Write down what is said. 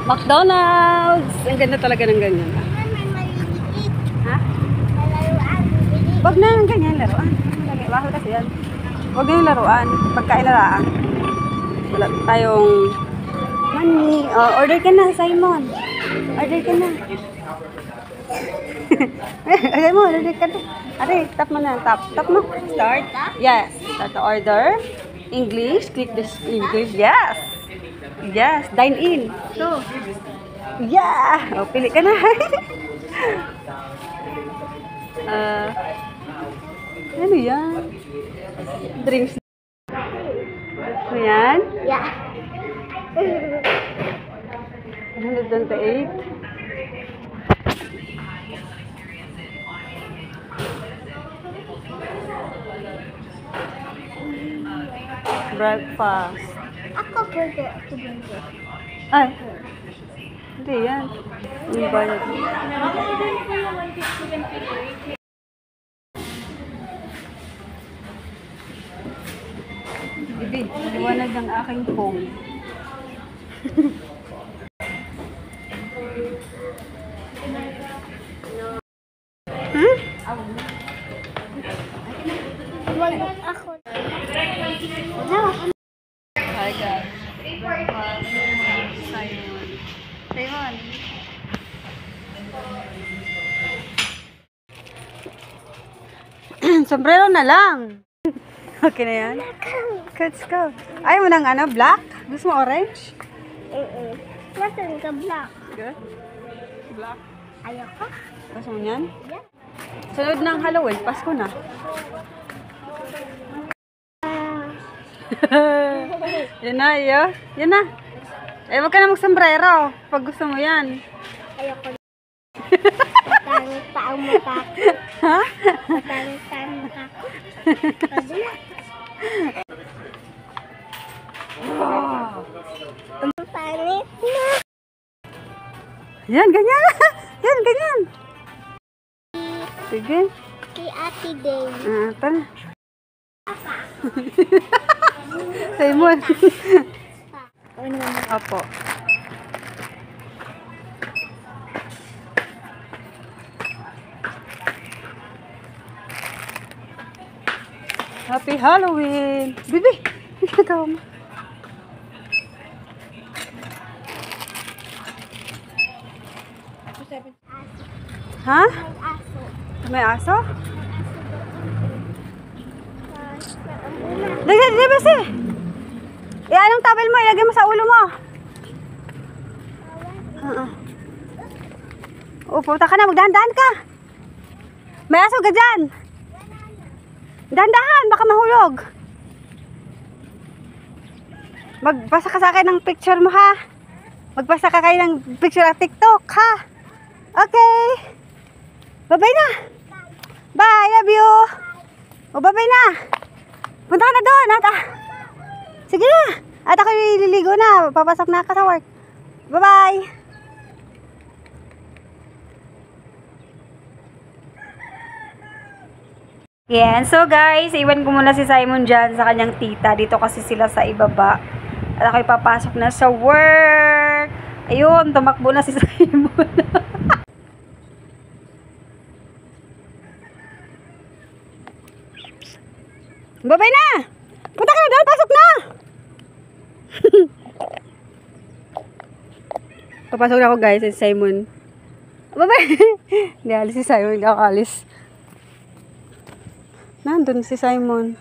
McDonald's! Ang ganda talaga ng ganyan. Ha? Wag na ng ganyan, laruan. Baho kasi yan. Wag na yung laruan. Pagkain na lang. Wala tayong money. Oh, order ka na, Simon. Order ka na. Order ka na. Are, tap mo na. Tap mo. Start. Yes. Start the order. English. Click this English. Yes. Yes. Dine in. So. Yeah. Oh, pili ka na. Ano yan? Drinks. Ano yan? Yeah. 128. Breakfast. Ako burger. Ako burger. Ay. Hindi yan. Yung bayad. Bibi, liwanag ng aking phone. Wag ako. Hi guys. Breakfast. Simon. Simon. Sombrero na lang. Okay na yan? Let's go. Ayaw mo ng ano, black? Gusto mo orange? Nasaan ka black? Good. Black. Ayaw ko? Gusto mo yan? Yeah. Sunod ng Halloween, Pasko na. Yan na, iyo. Yan na. Eh, wag ka na mag-sombrero pag gusto mo yan. Ayaw ko. Patangit pa ang mukha ko. Ha? Patangit pa ang mukha ko. Pwede na. Wow. Ang pangit na. Yan, ganyan. Yan, ganyan. Sige. Kay Ate Day. Tara. Simon. Opo. Happy Halloween! Bibi! Ikaw mo. Ha? May aso? Dali, basi! Anong towel mo? Ilagay mo sa ulo mo. Punta ka na. Magdahan-dahan ka. May aso ka dyan. Dahan-dahan. Baka mahulog. Magbasa ka sa akin ng picture mo, ha? Magbasa ka kayo ng picture at TikTok, ha? Okay. Bye-bye na. Bye. Love you. Bye-bye na. Punta ka na doon. Sige na. At ako liligo na. Papasok na ka sa work. Bye-bye. Yan. So guys, iwan ko muna si Simon dyan sa kanyang tita. Dito kasi sila sa ibaba. At ako'y papasok na sa work. Ayun, tumakbo na si Simon. Babay na! Punta ka na doon, pasok na! Papasok na ako guys, si Simon. Babay! Hindi alis si Simon, hindi ako alis. Nandun si Simon.